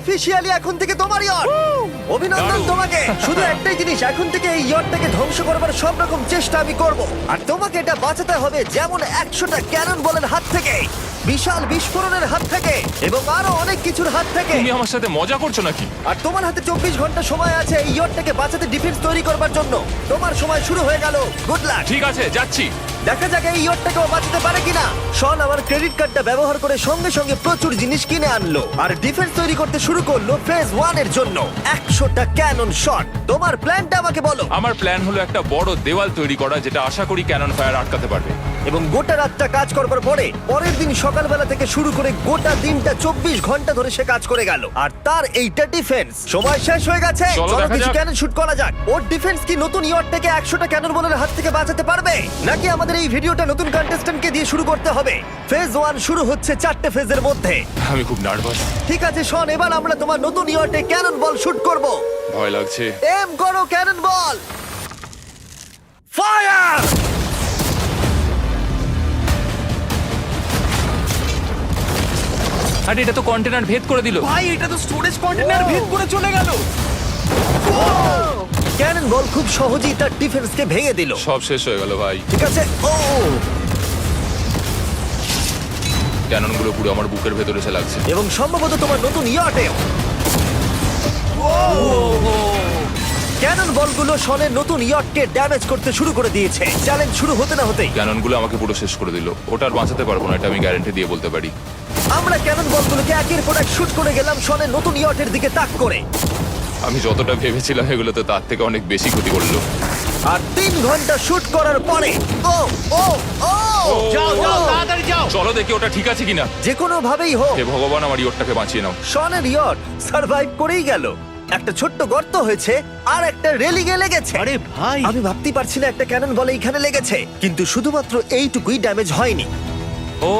Officially এখন থেকে তোমার ইয়ট। অভিনন্দন দারুণ। তোমাকে। শুধু একটাই জিনিস, এখন থেকে এই ইয়টটাকে ধ্বংস করবার সব রকম চেষ্টা আমি করব, আর তোমাকে এটা বাঁচাতে হবে যেমন 100টা ক্যানন বলের হাত থেকে, বিশাল বিস্ফোরণের হাত থেকে, এবং আরো অনেক কিছুর হাত থেকে। তুমি আমার সাথে মজা করছো নাকি? আর তোমার হাতে 24 ঘন্টা সময় আছে এই ইয়টটাকে বাঁচাতে, ডিফেন্স তৈরি করবার জন্য। তোমার সময় শুরু হয়ে গেল। Good luck. ঠিক আছে, যাচ্ছি। দেখা যাক এই ইয়টটাকেও বাঁচাতে পারে কিনা। শন আমার ক্রেডিট কার্ডটা ব্যবহার করে সঙ্গে সঙ্গে প্রচুর জিনিস কিনে আনলো আর ডিফেন্স তৈরি করতে শুরু করলো ফেজ 1 এর জন্য 100টা ক্যানন শট। তোমার প্ল্যানটা আমাকে বলো। আমার প্ল্যান হলো একটা বড় দেওয়াল তৈরি করা, যেটা আশা করি ক্যানন ফায়ার আটকাতে পারবে। এবং গোটা রাতটা কাজ করবার পরে পরের দিন সকালবেলা থেকে শুরু করে গোটা দিনটা 24 ঘন্টা ধরে সে কাজ করে গেল, আর তার এইটা ডিফেন্স। সময় শেষ হয়ে গেছে, চলো চলো দেখা কিছু যাক। ক্যানন শুট করা যাক। ওর ডিফেন্স কি নতুন ইয়টটাকে 100টা ক্যানন বলের হাত থেকে বাঁচাতে পারবে, নাকি আমাদের এই ভিডিওটা নতুন কন্টেস্ট্যান্টকে দিয়ে শুরু করতে হবে? ফেজ 1 শুরু হচ্ছে 4টে ফেজের মধ্যে। আমি খুব নার্ভাস। ঠিক আছে শন, এবার আমরা তোমার নতুন ইয়টে ক্যানন বল শুট করব। ভয় লাগছে। এম করো ক্যানন বল, ফায়ার! আরে এটা তো কন্টেনার ভেদ করে দিল। ভাই এটা তো স্টোরেজ কন্টেনার ভেদ করে চলে গেল। ক্যানন বল খুব সহজেই তার ডিফেন্সকে ভেঙে দিল। সব শেষ হয়ে গেল ভাই। ঠিক আছে, ও ক্যাননগুলো পুরো আমার বুকের ভেতরে এসে লাগছে। এবং সম্ভবত তোমার নতুন ইয়টে ক্যানন বলগুলো শনের নতুন ইয়টকে ড্যামেজ করতে শুরু করে দিয়েছে। চ্যালেঞ্জ শুরু হতে না হতেই ক্যাননগুলো আমাকে পুরো শেষ করে দিল। ওটা আর বাঁচাতে পারবো না, এটা আমি গ্যারান্টি দিয়ে বলতে পারি। আমরা ক্যানন বলগুলোকে একের পর এক শুট করে গেলাম শনের নতুন ইয়টের দিকে তাক করে। আমি যতটা ভেবেছিলাম এগুলো তো তার থেকে অনেক বেশি ক্ষতি করলো। আর 3 ঘন্টা শুট করার পরে ও ও ও যাও যাও তাড়াতাড়ি যাও। চলো দেখি ওটা ঠিক আছে কিনা। যে কোনো ভাবেই হোক হে ভগবান, আমার ইয়টটাকে বাঁচিয়ে নাও। শনের ইয়ট সার্ভাইভ করেই গেল। একটা ছোট্ট গর্ত হয়েছে আর একটা রেলিংয়ে লেগেছে। আরে ভাই আমি ভাবতেই পারছি না একটা ক্যানন বলে এইখানে লেগেছে, কিন্তু শুধুমাত্র এইটুকুই ড্যামেজ হয়নি। ও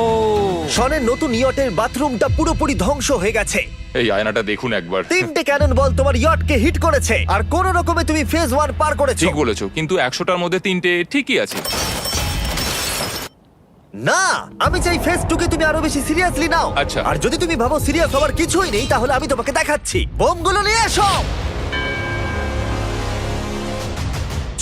শনের নতুন ইয়টের বাথরুমটা পুরোপুরি ধ্বংস হয়ে গেছে। এই আয়নাটা দেখুন একবার। 3টে ক্যানন বল তোমার ইয়টকে হিট করেছে, আর কোন রকমে তুমি ফেজ 1 পার করেছো। ঠিক বলেছো, কিন্তু 100টার মধ্যে 3টে ঠিকই আছে। না, আমি চাই ফেজ 2 কে তুমি আরো বেশি সিরিয়াসলি নাও। আচ্ছা। আর যদি তুমি ভাবো সিরিয়াস হওয়ার কিছুই নেই, তাহলে আমি তোমাকে দেখাচ্ছি। বোমগুলো নিয়ে এসো।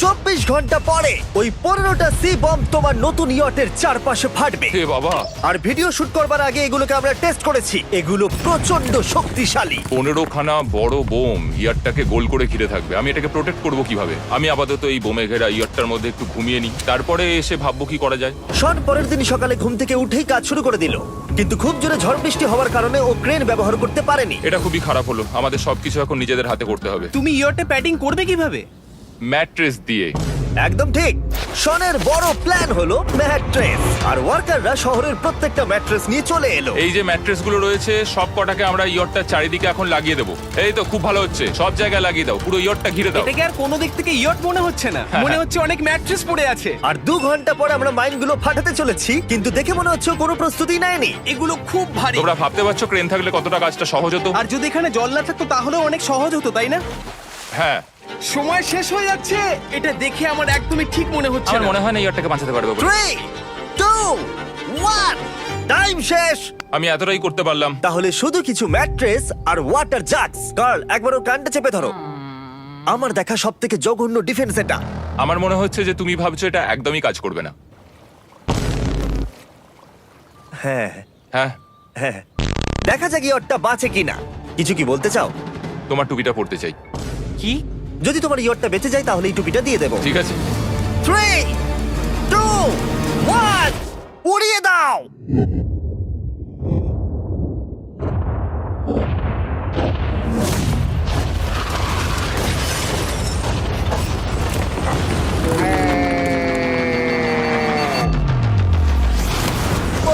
24 ঘন্টা পরে ওই 15টা সি বম তোমার নতুন ইয়টের চারপাশে ফাটবে। হে বাবা, আর ভিডিও শুট করবার আগে এগুলোকে আমরা টেস্ট করেছি, এগুলো প্রচন্ড শক্তিশালী। 15খানা বড় বোম ইয়ারটাকে গোল করে ঘিরে থাকবে। আমি এটাকে প্রোটেক্ট করব কিভাবে? আমি আপাতত এই বোমে ঘেরা ইয়ারটার মধ্যে একটু ঘুমিয়ে নিই, তারপরে এসে ভাববো কি করা যায়। শন পরের দিন সকালে ঘুম থেকে উঠেই কাজ শুরু করে দিল, কিন্তু খুব জোরে ঝড় বৃষ্টি হওয়ার কারণে ও ক্রেন ব্যবহার করতে পারেনি। এটা খুবই খারাপ হলো। আমাদের সবকিছু এখন নিজেদের হাতে করতে হবে। তুমি ইয়টে প্যাডিং করবে কিভাবে? ম্যাট্রেস দিয়ে। একদম ঠিক। শনের বড় প্ল্যান হলো ম্যাট্রেস, আর ওয়ার্কাররা শহরের প্রত্যেকটা ম্যাট্রেস নিয়ে চলে এলো। এই যে ম্যাট্রেসগুলো রয়েছে সব কটাকে আমরা ইয়রটার চারিদিকে এখন লাগিয়ে দেবো। এই তো খুব ভালো হচ্ছে, সব জায়গায় লাগিয়ে দাও, পুরো ইয়রটা ঘিরে দাও। এটাকে আর কোনো দিক থেকে ইয়ট মনে হচ্ছে না, মনে হচ্ছে অনেক ম্যাট্রেস পড়ে আছে। আর 2 ঘন্টা পরে আমরা মাইনগুলো ফাটাতে চলেছি, কিন্তু দেখে মনে হচ্ছে ও কোনো প্রস্তুতি নেয়নি। এগুলো খুব ভারী। তোমরা ভাবতে পারছো ক্রেন থাকলে কতটা কাজটা সহজ হতো? আর যদি এখানে জল না থাকতো তাহলেও অনেক সহজ হতো, তাই না? হ্যাঁ, সময় শেষ হয়ে যাচ্ছে। এটা দেখে আমার একদমই ঠিক মনে হচ্ছে আমার না। মনে হয় না ইয়রটাকে বাঁচাতে পারবে বলে। 3 2 1 টাইম শেষ। আমি এতটাই করতে পারলাম। তাহলে শুধু কিছু ম্যাট্রেস আর ওয়াটার জাগস। কার্ল, একবার ওর কানটা চেপে ধরো। আমার দেখা সবথেকে জঘন্য ডিফেন্স এটা। আমার মনে হচ্ছে যে তুমি ভাবছো এটা একদমই কাজ করবে না। হ্যাঁ হ্যাঁ, হ্যাঁ, দেখা যাক ইয়টটা বাঁচে কিনা। কিছু কি বলতে চাও? তোমার টুপিটা পড়তে চাই। কি? যদি তোমার ইয়টটা বেঁচে যায় তাহলে এই টুপিটা দিয়ে দেবো। ঠিক আছে। 3 2 1 উড়িয়ে দাও।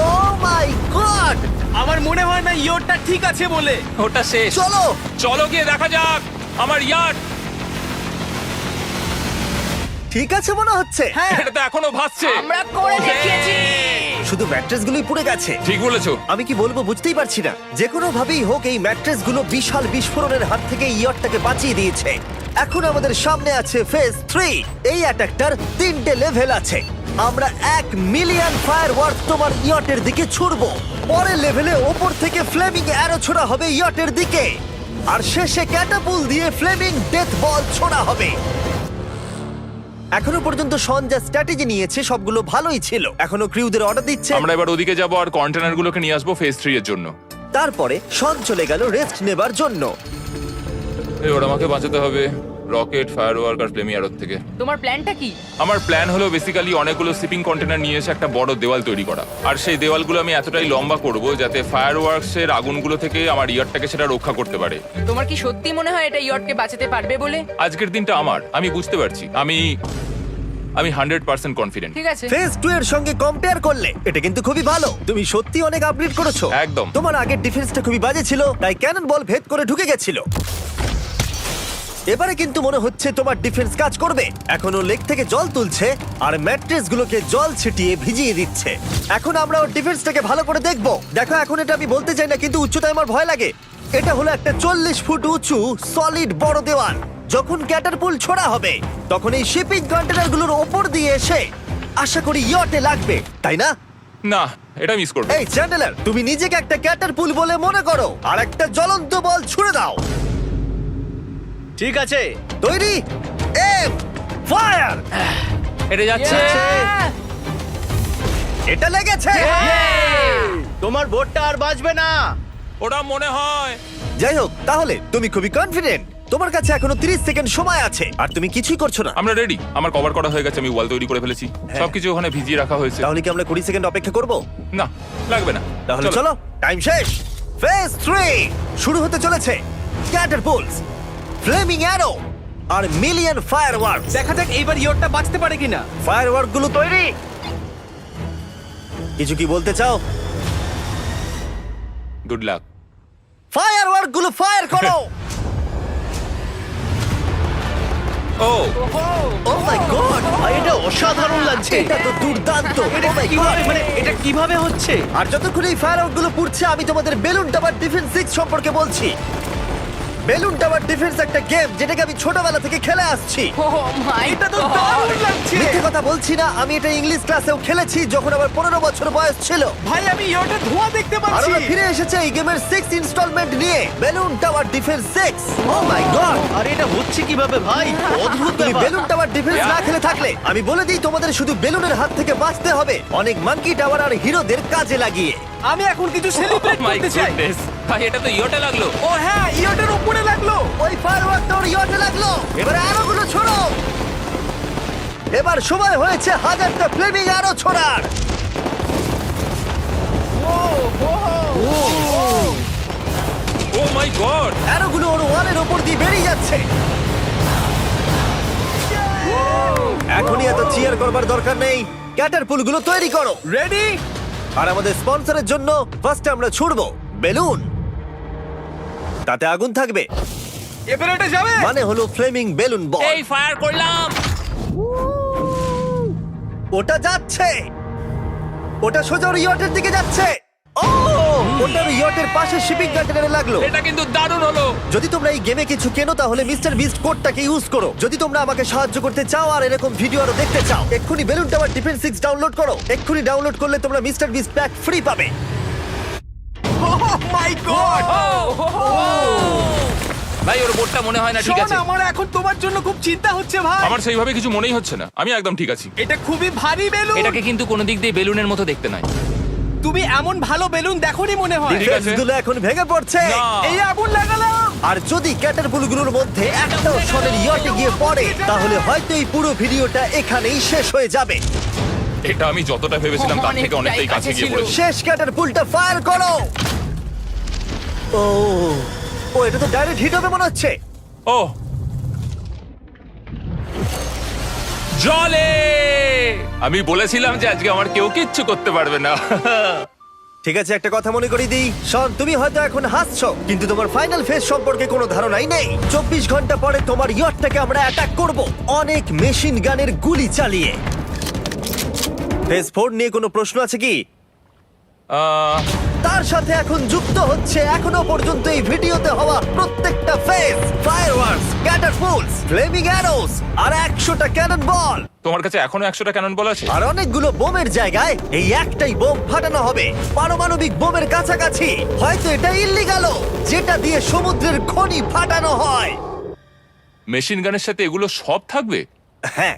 Oh my God! আমার মনে হয় না ইয়টটা ঠিক আছে বলে। ওটা শেষ। চলো চলো গিয়ে দেখা যাক আমার ইয়ার্ড। ঠিক আছে মনে হচ্ছে। হ্যাঁ, এটা তো এখনো ভাসছে। আমরা করে দেখিয়েছি। শুধু ম্যাট্রেসগুলোই পুড়ে গেছে। ঠিক বলেছো। আমি কি বলবো বুঝতেই পারছি না। যে কোনো ভাবেই হোক এই ম্যাট্রেসগুলো বিশাল বিস্ফোরণের হাত থেকে ইয়টটাকে বাঁচিয়ে দিয়েছে। এখন আমাদের সামনে আছে ফেজ 3। এই অ্যাটাকটার 3টে লেভেল আছে। আমরা 1 মিলিয়ন ফায়ারওয়ার্ক তোমার ইয়টের দিকে ছুড়বো। পরের লেভেলে ওপর থেকে ফ্লেমিং অ্যারো ছোড়া হবে ইয়টের দিকে। আর শেষে ক্যাটাপুল দিয়ে ফ্লেমিং ডেথ বল ছোড়া হবে। এখনো পর্যন্ত শন যা স্ট্র্যাটেজি নিয়েছে সবগুলো ভালোই ছিল। এখনো ক্রিউদের অর্ডার দিচ্ছে। আমরা এবার ওদিকে যাব আর কন্টেনারগুলোকে নিয়ে আসবো ফেজ 3 এর জন্য। তারপরে শন চলে গেল রেস্ট নেবার জন্য। এবার আমাকে বাঁচাতে হবে রকেট, ফায়ারওয়ার্ক আর ফ্লেমি অ্যারোর থেকে। তোমার প্ল্যানটা কি? আমার প্ল্যান হলো বেসিক্যালি অনেকগুলো শিপিং কন্টেনার নিয়ে এসে একটা বড় দেওয়াল তৈরি করা। আর সেই দেওয়ালগুলো আমি এতটাই লম্বা করব যাতে ফায়ারওয়ার্কস এর আগুনগুলো থেকে আমার ইয়ারটাকে সেটা রক্ষা করতে পারে। তোমার কি সত্যি মনে হয় এটা ইয়টকে বাঁচাতে পারবে বলে? আজকের দিনটা আমার, আমি বুঝতে পারছি। আমি 100% কনফিডেন্ট। ঠিক আছে। ফেজ 2 এর সঙ্গে কম্পেয়ার করলে এটা কিন্তু খুবই ভালো। তুমি সত্যি অনেক আপগ্রেড করেছো। একদম। তোমার আগের ডিফেন্সটা খুবই বাজে ছিল, তাই ক্যানন বল ভেদ করে ঢুকে গেছিল। এবারে কিন্তু মনে হচ্ছে তোমার ডিফেন্স কাজ করবে। এখনো লেক থেকে জল তুলছে আর ম্যাট্রেস গুলোকে জল ছিটিয়ে ভিজিয়ে দিচ্ছে। এখন আমরা ওর ডিফেন্সটাকে ভালো করে দেখবো। দেখো, এখন এটা আমি বলতে চাই না, কিন্তু উচ্চতায় আমার ভয় লাগে। এটা হলো একটা 40 ফুট উঁচু সলিড বড় দেওয়াল। যখন ক্যাটারপুল ছোড়া হবে তখন এই শিপিং কন্টেনারগুলোর ওপর দিয়ে এসে আশা করি ইয়টে লাগবে, তাই না? না, এটা মিস করব। এই চ্যান্ডেলার, তুমি নিজেকে একটা ক্যাটারপুল বলে মনে করো আর একটা জ্বলন্ত বল ছুড়ে দাও। ঠিক আছে। তৈরি, এম, ফায়ার! এটা যাচ্ছে। Yeah! এটা লেগেছে। তোমার বোটটা আর বাজবে না। ওটা মনে হয়। যাই হোক, তাহলে তুমি খুবই কনফিডেন্ট। তোমার কাছে এখনো 30 সেকেন্ড সময় আছে আর তুমি কিছুই করছো না। আমরা রেডি, আমার কভার করা হয়ে গেছে, আমি ওয়াল তৈরি করে ফেলেছি, সবকিছু ওখানে ভিজিয়ে রাখা হয়েছে। তাহলে কি আমরা 20 সেকেন্ড অপেক্ষা করব? না, লাগবে না। তাহলে চলো, টাইম শেষ। ফেজ 3 শুরু হতে চলেছে। ক্যাটারপুলস, ফ্লেমিং অ্যারো আর মিলিয়ন ফায়ারওয়ার্ক। দেখা যাক এইবার ইয়টটা বাঁচতে পারে কিনা। ফায়ারওয়ার্ক গুলো তৈরি। কিছু কি বলতে চাও? Good luck. ফায়ারওয়ার্ক গুলো ফায়ার করো। ও ও মাই গড, এটা অসাধারণ লাগছে। এটা তো দুর্দান্ত। এটা Oh my কিভাবে, God! মানে এটা কিভাবে হচ্ছে? আর যতক্ষণ এই ফায়ারওয়ার্ক গুলো পুড়ছে আমি তোমাদের বেলুন টাওয়ার ডিফেন্স 6 সম্পর্কে বলছি। বেলুন টাওয়ার ডিফেন্স একটা গেম যেটাকে আমি ছোটবেলা থেকে খেলে আসছি। Oh my এটা তো God! দারুণ লাগছে। মিথ্যে কথা বলছি না, আমি এটা ইংলিশ ক্লাসেও খেলেছি যখন আমার 15 বছর বয়স ছিল। ভাই, আমি ইয়টের ধোঁয়া দেখতে আর পাচ্ছি। ওরা ফিরে এসেছে এই গেমের 6 ইনস্টলমেন্ট নিয়ে, বেলুন টাওয়ার ডিফেন্স 6। ও মাই গড, আর এটা হচ্ছে কিভাবে ভাই? অদ্ভুত তুমি ব্যাপার। বেলুন টাওয়ার ডিফেন্স না খেলে থাকলে আমি বলে দিই তোমাদের শুধু বেলুনের হাত থেকে বাঁচতে হবে অনেক মাঙ্কি টাওয়ার আর হিরোদের কাজে লাগিয়ে। আমি এখন কিছু সেলিব্রেট মাই করতে চাই। গুডনেস, ভাই এটা তো ইয়োটা লাগলো। ও হ্যাঁ, ইয়টের উপরে লাগলো। ওই ফায়ারওয়ার্কটা ওর ইয়টে লাগলো। এবারে আরোগুলো ছোড়ো। এবার সময় হয়েছে 1000টা ফ্লেমিং আরো ছোড়ার। ও মাই গড, অ্যারোগুলো ওর ওয়ালের ওপর দিয়ে বেরিয়ে যাচ্ছে। এখনই এত চিয়ার করবার দরকার নেই, ক্যাটারপুলগুলো তৈরি করো। রেডি? আর আমাদের স্পন্সরের জন্য ফার্স্টে আমরা ছুড়বো বেলুন, তাতে আগুন থাকবে, এবার এটা যাবে। মানে হলো ফ্লেমিং বেলুন বল। এই ফায়ার করলাম। ওটা যাচ্ছে, ওটা সোজা ওর ইয়টের দিকে যাচ্ছে। ও, ওটা ওর ইয়টের পাশে শিপিং কন্টেনারে লাগলো। এটা কিন্তু দারুণ হলো। যদি তোমরা এই গেমে কিছু কেনো তাহলে মিস্টার বিস্ট কোডটাকে ইউজ করো। যদি তোমরা আমাকে সাহায্য করতে চাও আর এরকম ভিডিও আরো দেখতে চাও, এক্ষুনি বেলুন টাওয়ার ডিফেন্স 6 ডাউনলোড করো। এক্ষুনি ডাউনলোড করলে তোমরা মিস্টার বিস্ট প্যাক ফ্রি পাবে। ও মাই গড। ভাই ওর বোটটা মনে হয় না ঠিক শোন, আছে। আমার এখন তোমার জন্য খুব চিন্তা হচ্ছে ভাই। আমার সেইভাবে কিছু মনেই হচ্ছে না, আমি একদম ঠিক আছি। এটা খুবই ভারী বেলুন। এটাকে কিন্তু কোনো দিক দিয়ে বেলুনের মতো দেখতে নয়। তুমি এমন ভালো বেলুন দেখোনি মনে হয়। ঠিক আছে। ডিফেন্সগুলো এখন ভেঙে পড়ছে। না। এই আগুন লাগালাম। আর যদি ক্যাটারপুলগুলোর মধ্যে একটাও শনের ইয়টে গিয়ে পড়ে তাহলে হয়তো এই পুরো ভিডিওটা এখানেই শেষ হয়ে যাবে। এটা আমি যতটা ভেবেছিলাম তার থেকে অনেকটাই কাছে গিয়ে পড়েছে। শেষ ক্যাটারপুলটা ফায়ার করো। ও, ও এটা তো ডাইরেক্ট হিট হবে মনে হচ্ছে। ও জলে, আমি বলেছিলাম যে আজকে আমার কেউ কিচ্ছু করতে পারবে না। ঠিক আছে, একটা কথা মনে করিয়ে দিই, শন, তুমি হয়তো এখন হাসছো কিন্তু তোমার ফাইনাল ফেজ সম্পর্কে কোনো ধারণাই নেই। 24 ঘন্টা পরে তোমার ইয়টটাকে আমরা অ্যাটাক করব অনেক মেশিন গানের গুলি চালিয়ে। ফেজ 4 নিয়ে কোনো প্রশ্ন আছে কি? তার সাথে এখন যুক্ত হচ্ছে এখনো পর্যন্ত এই ভিডিওতে হওয়া প্রত্যেকটা face, fireworks, catapults, flaming arrows আর 100টা ক্যানন বল। তোমার কাছে এখনো 100টা ক্যানন বল আছে? আর অনেকগুলো বোমের জায়গায় এই একটাই বোম ফাটানো হবে, পারমাণবিক বোমের কাছাকাছি। হয়তো এটা ইল্লিগাল, যেটা দিয়ে সমুদ্রের খনি ফাটানো হয়। মেশিন গানের সাথে এগুলো সব থাকবে? হ্যাঁ,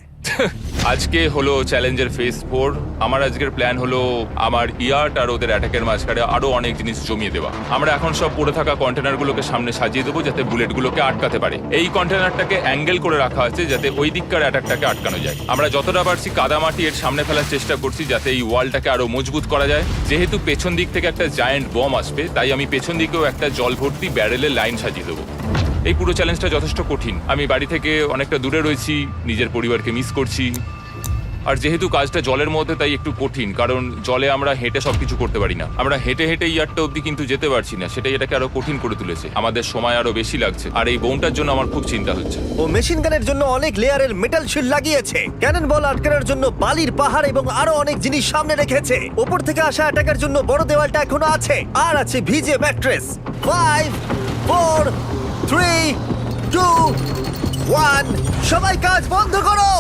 আজকে হলো চ্যালেঞ্জের ফেজ 4। আমার আজকের প্ল্যান হলো আমার ইয়ার্ট আর ওদের অ্যাটাকের মাঝখানে আরো অনেক জিনিস জমিয়ে দেওয়া। আমরা এখন সব পড়ে থাকা কন্টেনারগুলোকে সামনে সাজিয়ে দেবো যাতে বুলেটগুলোকে আটকাতে পারে। এই কন্টেনারটাকে অ্যাঙ্গেল করে রাখা আছে যাতে ওই দিককার অ্যাটাকটাকে আটকানো যায়। আমরা যতটা পারছি কাদামাটি এর সামনে ফেলার চেষ্টা করছি যাতে এই ওয়ালটাকে আরো মজবুত করা যায়। যেহেতু পেছন দিক থেকে একটা জায়ান্ট বম আসবে, তাই আমি পেছন দিকেও একটা জল ভর্তি ব্যারেলের লাইন সাজিয়ে দেবো। এই পুরো চ্যালেঞ্জটা যথেষ্ট কঠিন। আমি বাড়ি থেকে অনেকটা দূরে রয়েছি, নিজের পরিবারকে মিস করছি। আর যেহেতু কাজটা জলের মধ্যে, তাই একটু কঠিন, কারণ জলে আমরা হেঁটে সবকিছু করতে পারি না। আমরা হেঁটে হেঁটে ইয়ারটা অব্দি কিন্তু যেতে পারছি না, সেটাই এটাকে আরো কঠিন করে তুলেছে। আমাদের সময় আরো বেশি লাগছে, আর এই বোমটার জন্য আমার খুব চিন্তা হচ্ছে। ও মেশিন গানের জন্য অনেক লেয়ারের মেটাল শিল্ড লাগিয়েছে, ক্যানন বল আটকানোর জন্য বালির পাহাড় এবং আরো অনেক জিনিস সামনে রেখেছে। ওপর থেকে আসা অ্যাটাকের জন্য বড় দেওয়ালটা এখনো আছে, আর আছে ভিজে ম্যাট্রেস। 5 4 3 2 1 সবাই কাজ বন্ধ করো,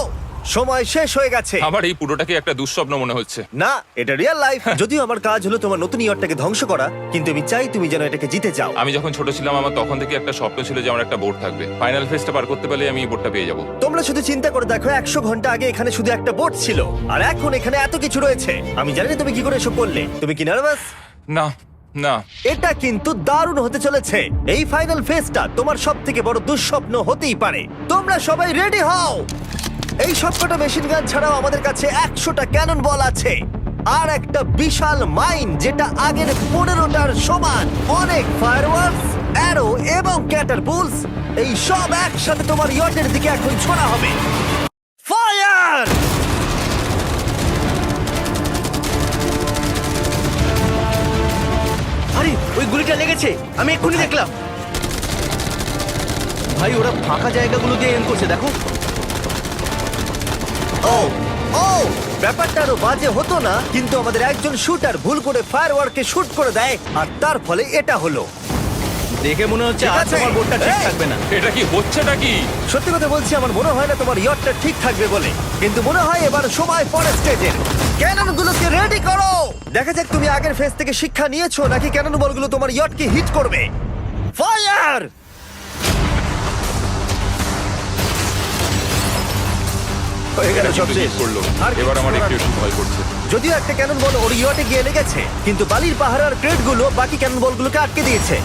সময় শেষ হয়ে গেছে। আমার এই পুরোটাকে একটা দুঃস্বপ্ন মনে হচ্ছে। না, এটা রিয়েল লাইফ। যদিও আমার কাজ হলো তোমার নতুন ইয়ারটাকে ধ্বংস করা, কিন্তু আমি চাই তুমি যেন এটাকে জিতে যাও। আমি যখন ছোট ছিলাম, আমার তখন থেকে একটা স্বপ্ন ছিল যে আমার একটা বোট থাকবে। ফাইনাল ফেজটা পার করতে পারলে আমি এই বোটটা পেয়ে যাবো। তোমরা শুধু চিন্তা করে দেখো, 100 ঘন্টা আগে এখানে শুধু একটা বোট ছিল, আর এখন এখানে এত কিছু রয়েছে। আমি জানি না তুমি কি করে এসব করলে। তুমি কি নার্ভাস? না না, এটা কিন্তু দারুণ হতে চলেছে। এই ফাইনাল ফেজটা তোমার সব থেকে বড় দুঃস্বপ্ন হতেই পারে। তোমরা সবাই রেডি হও। এই সবকটা মেশিন গান ছাড়াও আমাদের কাছে 100টা ক্যানন বল আছে, আর একটা বিশাল মাইন যেটা আগের 15টার সমান। অনেক ফায়ারওয়ার্কস, অ্যারো এবং ক্যাটারপুলস, এই সব একসাথে তোমার ইয়টের দিকে এখন ছোড়া হবে। ফায়ার! আরে ওই গুলিটা লেগেছে, আমি এক্ষুনি দেখলাম। ভাই ওরা ফাঁকা জায়গাগুলো দিয়ে এম করছে, দেখো। ও ও ব্যাপারটা আরো বাজে হতো না, কিন্তু আমাদের একজন শুটার ভুল করে ফায়ারওয়ার্ককে শুট করে দেয়, আর তার ফলে এটা হলো। দেখে মনে হচ্ছে ঠিক আর আছে। তোমার বোটটা ঠিক এই! থাকবে না। এটা কি হচ্ছেটা কি? সত্যি কথা বলছি, আমার মনে হয় না তোমার ইয়টটা ঠিক থাকবে বলে, কিন্তু মনে হয় এবার সময় পরের স্টেজের। ক্যাননগুলোকে রেডি করো। দেখা যাক তুমি আগের ফেজ থেকে শিক্ষা নিয়েছো নাকি ক্যানন বলগুলো তোমার ইয়টকে হিট করবে। ফায়ার! হয়ে গেল এটা সব কিন্তু শেষ। ঠিক করলো। আর এবার আমার কিছু একটু করার একটু ভয় করছে। যদিও একটা ক্যানন বল ওর ইয়টে গিয়ে লেগেছে, কিন্তু বালির পাহাড় আর ক্রেটগুলো বাকি ক্যানন বলগুলোকে আটকে দিয়েছে।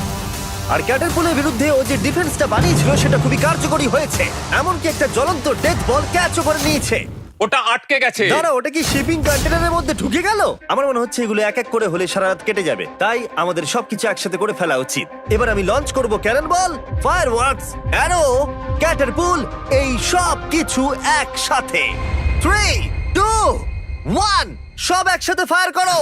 আর ক্যাটারপুলের বিরুদ্ধে ও যে ডিফেন্সটা বানিয়েছিল সেটা খুবই কার্যকরী হয়েছে। এমনকি একটা জ্বলন্ত ডেথ বল ক্যাচ করে নিয়েছে। ওটা আটকে গেছে। দাঁড়া, ওটা কি শিপিং কন্টেনারের মধ্যে ঢুকে গেল? আমার মনে হচ্ছে এগুলো এক এক করে হলে সারা রাত কেটে যাবে, তাই আমাদের সবকিছু একসাথে করে ফেলা উচিত। এবার আমি লঞ্চ করব ক্যানন বল, ফায়ারওয়ার্কস, অ্যারো, ক্যাটারপুল, এই সব কিছু একসাথে। 3 2 1 সব একসাথে ফায়ার করো।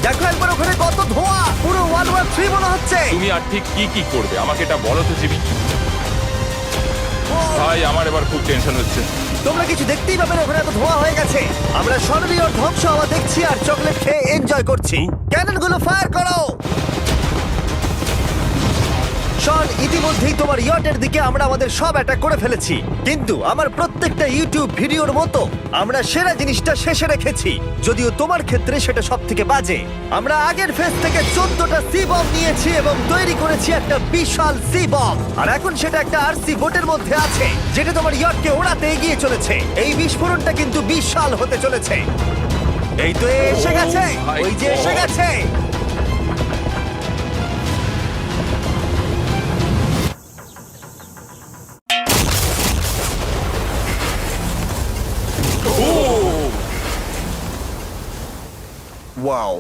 দেখো একবার ওখানে কত ধোঁয়া, পুরো ওয়ার্ল্ড ওয়ার 3 মনে হচ্ছে। তুমি আর ঠিক কি কি করবে আমাকে এটা বলো তো জিমি। ভাই আমার এবার খুব টেনশন হচ্ছে। তোমরা কিছু দেখতেই পাবে না, ওখানে এত ধোঁয়া হয়ে গেছে। আমরা সরলি ওর ধ্বংস হওয়া দেখছি আর চকলেট খেয়ে এনজয় করছি। ক্যাননগুলো ফায়ার করো। শন, ইতিমধ্যেই তোমার ইয়টের দিকে আমরা আমাদের সব অ্যাটাক করে ফেলেছি, কিন্তু আমার প্রত্যেকটা ইউটিউব ভিডিওর মতো আমরা সেরা জিনিসটা শেষে রেখেছি। যদিও তোমার ক্ষেত্রে সেটা সব থেকে বাজে। আমরা আগের ফেজ থেকে 14টা সি বম নিয়েছি এবং তৈরি করেছি একটা বিশাল সি বম, আর এখন সেটা একটা আরসি বোটের মধ্যে আছে যেটা তোমার ইয়টকে ওড়াতে এগিয়ে চলেছে। এই বিস্ফোরণটা কিন্তু বিশাল হতে চলেছে। এই তো এসে গেছে, ওই যে এসে গেছে। ওয়াও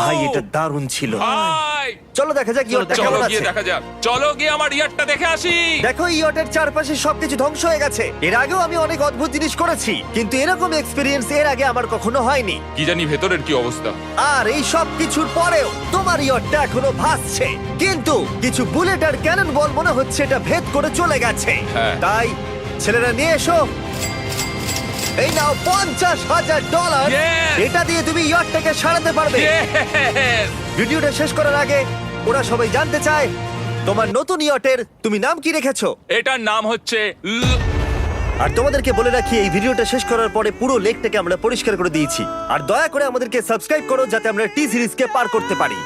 ভাই, এটা দারুণ ছিল। ভাই এই চলো দেখা যাক ইয়টটা চলো কেমন গিয়ে আছে। দেখা যাক, চলো গিয়ে আমার ইয়ারটা দেখে আসি। দেখো ইয়টের চারপাশে সবকিছু ধ্বংস হয়ে গেছে। এর আগেও আমি অনেক অদ্ভুত জিনিস করেছি, কিন্তু এরকম এক্সপিরিয়েন্স এর আগে আমার কখনো হয়নি। কি জানি ভেতরের কি অবস্থা। আর এই সব কিছুর পরেও তোমার ইয়টটা এখনো ভাসছে, কিন্তু কিছু বুলেট আর ক্যানন বল মনে হচ্ছে এটা ভেদ করে চলে গেছে। হ্যাঁ। তাই ছেলেরা নিয়ে এসো, এই নাও $50,000। Yes! এটা দিয়ে তুমি ইয়টটাকে সারাতে পারবে। Yes! ভিডিওটা শেষ করার আগে ওরা সবাই জানতে চায় তোমার নতুন ইয়টের তুমি নাম কি রেখেছো। এটার নাম হচ্ছে আর তোমাদেরকে বলে রাখি, এই ভিডিওটা শেষ করার পরে পুরো লেকটাকে আমরা পরিষ্কার করে দিয়েছি। আর দয়া করে আমাদেরকে সাবস্ক্রাইব করো যাতে আমরা টি সিরিজকে পার করতে পারি।